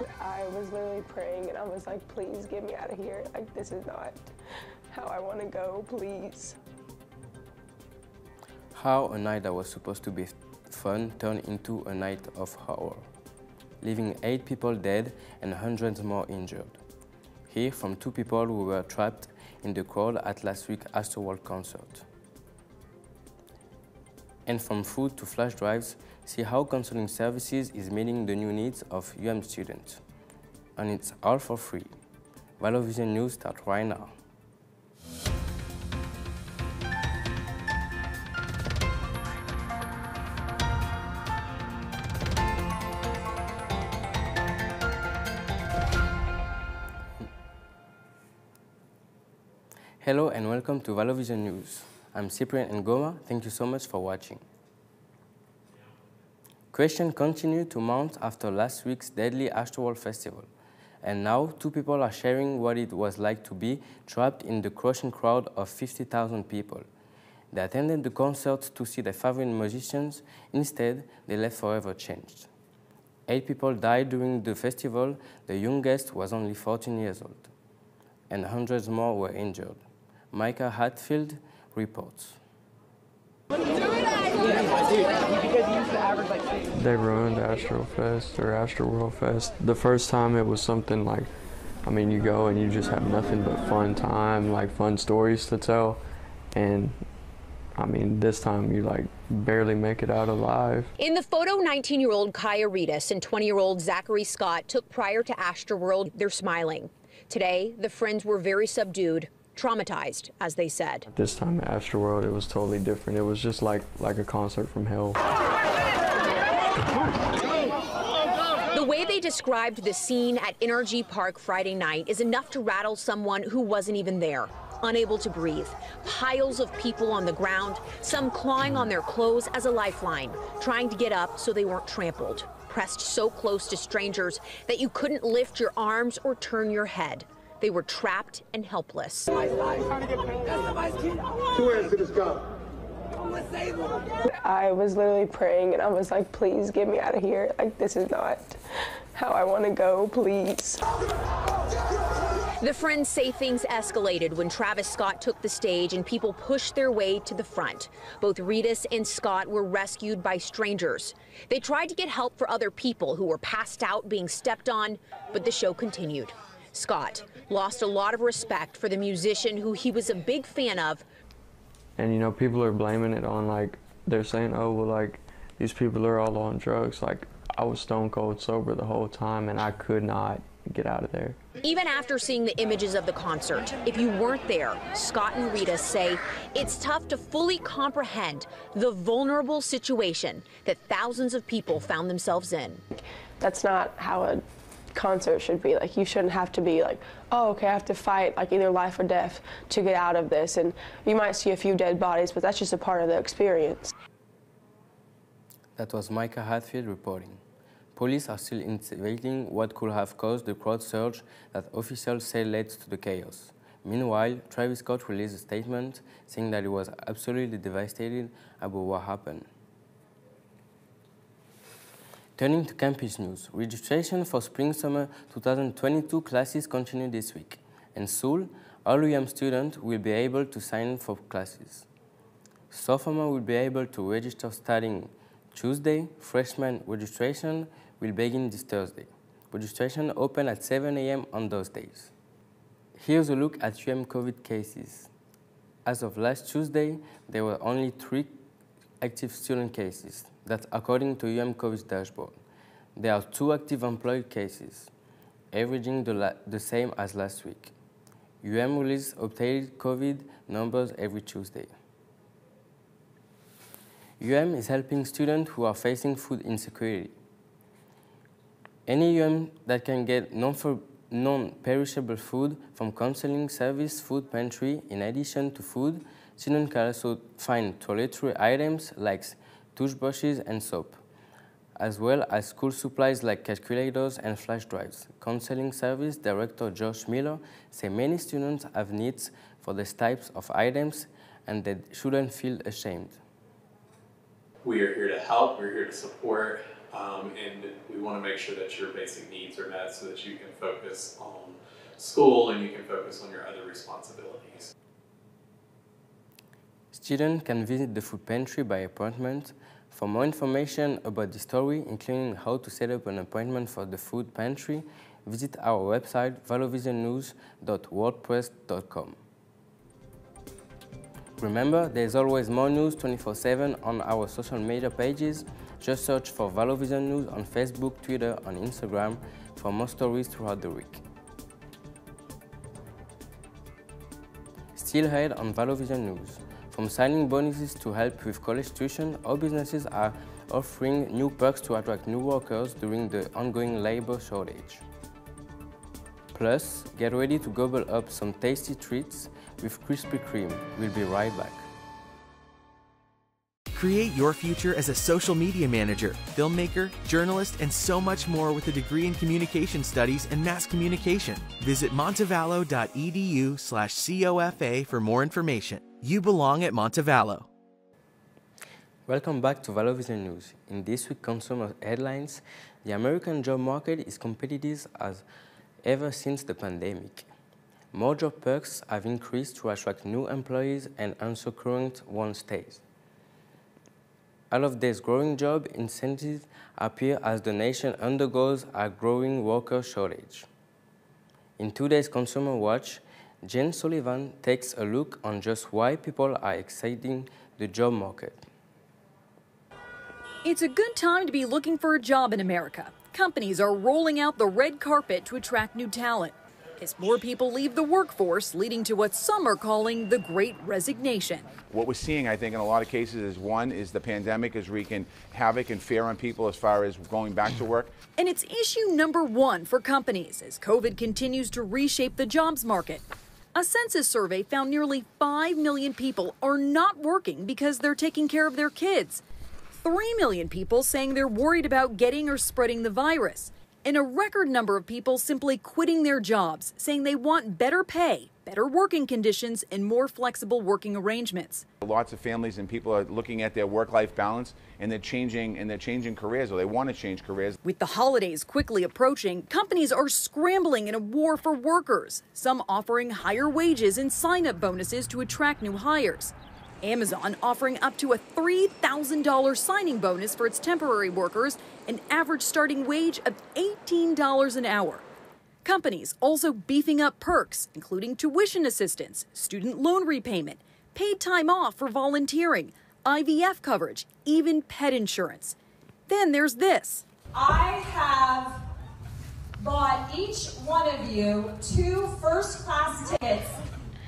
I was literally praying and I was like, please get me out of here. Like, this is not how I want to go, please. How a night that was supposed to be fun turned into a night of horror, leaving 8 people dead and hundreds more injured. Here from 2 people who were trapped in the crowd at last week's Astroworld concert. And from food to flash drives, see how counseling services is meeting the new needs of UM students. And it's all for free. Vallo Vision News starts right now. Hello and welcome to Vallo Vision News. I'm Cyprian and Goma. Thank you so much for watching. Questions continue to mount after last week's deadly Astroworld festival. And now 2 people are sharing what it was like to be trapped in the crushing crowd of 50,000 people. They attended the concert to see their favorite musicians. Instead, they left forever changed. 8 people died during the festival. The youngest was only 14 years old. And hundreds more were injured. Micah Hatfield reports. They ruined Astro Fest or Astro World Fest. The first time it was something like, I mean, you go and you just have nothing but fun time, like fun stories to tell. And I mean, this time you like barely make it out alive. In the photo, 19-year-old Kaya Reedus and 20-year-old Zachary Scott took prior to Astroworld. They're smiling. Today, the friends were very subdued, traumatized, as they said. This time at Astroworld, it was totally different. It was just like a concert from hell. The way they described the scene at Energy Park Friday night is enough to rattle someone who wasn't even there. Unable to breathe, piles of people on the ground, some clawing on their clothes as a lifeline, trying to get up so they weren't trampled, pressed so close to strangers that you couldn't lift your arms or turn your head. They were trapped and helpless. I was literally praying and I was like, please get me out of here. Like, this is not how I want to go, please. The friends say things escalated when Travis Scott took the stage and people pushed their way to the front. Both Reedus and Scott were rescued by strangers. They tried to get help for other people who were passed out, being stepped on, but the show continued. Scott lost a lot of respect for the musician who he was a big fan of. And you know, people are blaming it on, like, they're saying, oh, well, like, these people are all on drugs. Like, I was stone cold sober the whole time and I could not get out of there. Even after seeing the images of the concert, if you weren't there, Scott and Rita say it's tough to fully comprehend the vulnerable situation that thousands of people found themselves in. That's not how a concert should be. Like, you shouldn't have to be like, oh, okay, I have to fight like either life or death to get out of this. And you might see a few dead bodies, but that's just a part of the experience. That was Micah Hatfield reporting. Police are still investigating what could have caused the crowd surge that officials say led to the chaos. Meanwhile, Travis Scott released a statement saying that he was absolutely devastated about what happened. Turning to campus news, registration for Spring-Summer 2022 classes continue this week, and soon, all UM students will be able to sign for classes. Sophomores will be able to register starting Tuesday. Freshman registration will begin this Thursday. Registration open at 7 a.m. on those days. Here's a look at UM COVID cases. As of last Tuesday, there were only 3 active student cases. That's according to UM COVID's dashboard. There are 2 active employee cases, averaging the same as last week. UM releases updated COVID numbers every Tuesday. UM is helping students who are facing food insecurity. Any UM that can get non-perishable food from counseling service food pantry, in addition to food, students can also find toiletry items like toothbrushes and soap, as well as school supplies like calculators and flash drives. Counseling Service Director Josh Miller says many students have needs for these types of items and they shouldn't feel ashamed. We are here to help, we're here to support, and we want to make sure that your basic needs are met so that you can focus on school and you can focus on your other responsibilities. Students can visit the food pantry by appointment. For more information about the story, including how to set up an appointment for the food pantry, visit our website vallovisionnews.wordpress.com. Remember, there is always more news 24/7 on our social media pages. Just search for Vallo Vision News on Facebook, Twitter, and Instagram for more stories throughout the week. Still ahead on Vallo Vision News. From signing bonuses to help with college tuition, our businesses are offering new perks to attract new workers during the ongoing labor shortage. Plus, get ready to gobble up some tasty treats with Krispy Kreme. We'll be right back. Create your future as a social media manager, filmmaker, journalist, and so much more with a degree in communication studies and mass communication. Visit montevallo.edu/COFA for more information. You belong at Montevallo. Welcome back to Vallo Vision News. In this week's consumer headlines, the American job market is competitive as ever since the pandemic. More job perks have increased to attract new employees and answer current ones stays. All of these growing job incentives appear as the nation undergoes a growing worker shortage. In today's Consumer Watch, Jen Sullivan takes a look on just why people are exiting the job market. It's a good time to be looking for a job in America. Companies are rolling out the red carpet to attract new talent. As more people leave the workforce, leading to what some are calling the Great Resignation. What we're seeing, I think, in a lot of cases is one, is the pandemic is wreaking havoc and fear on people as far as going back to work. And it's issue number one for companies as COVID continues to reshape the jobs market. A census survey found nearly 5 million people are not working because they're taking care of their kids. 3 million people saying they're worried about getting or spreading the virus. And a record number of people simply quitting their jobs, saying they want better pay, better working conditions, and more flexible working arrangements. Lots of families and people are looking at their work-life balance, and they're changing careers, or they want to change careers. With the holidays quickly approaching, companies are scrambling in a war for workers, some offering higher wages and sign-up bonuses to attract new hires. Amazon offering up to a $3,000 signing bonus for its temporary workers, an average starting wage of $18 an hour. Companies also beefing up perks, including tuition assistance, student loan repayment, paid time off for volunteering, IVF coverage, even pet insurance. Then there's this. I have bought each one of you 2 first-class tickets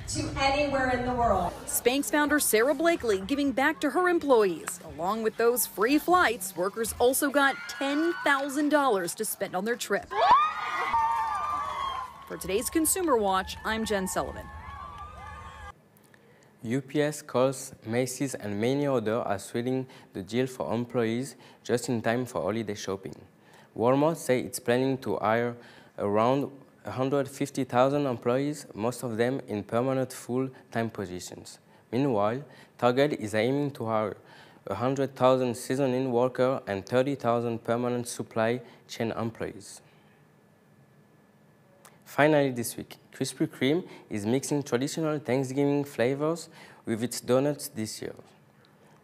to anywhere in the world. Spanx founder Sarah Blakely giving back to her employees. Along with those free flights, workers also got $10,000 to spend on their trip. For today's Consumer Watch, I'm Jen Sullivan. UPS, Kohl's, Macy's, and many others are sweetening the deal for employees just in time for holiday shopping. Walmart says it's planning to hire around 150,000 employees, most of them in permanent full-time positions. Meanwhile, Target is aiming to hire 100,000 seasonal workers and 30,000 permanent supply chain employees. Finally this week, Krispy Kreme is mixing traditional Thanksgiving flavors with its donuts this year.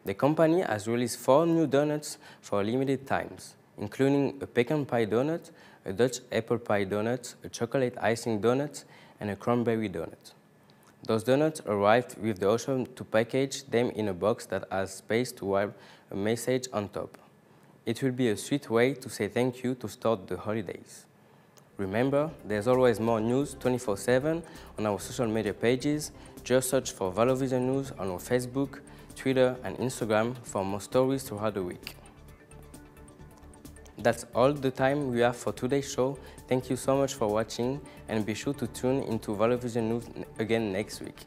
The company has released 4 new donuts for limited times, including a pecan pie donut, a Dutch apple pie donut, a chocolate icing donut, and a cranberry donut. Those donuts arrived with the option to package them in a box that has space to write a message on top. It will be a sweet way to say thank you to start the holidays. Remember, there's always more news 24/7 on our social media pages. Just search for Vallo Vision News on our Facebook, Twitter, and Instagram for more stories throughout the week. That's all the time we have for today's show. Thank you so much for watching, and be sure to tune into Vallo Vision News again next week.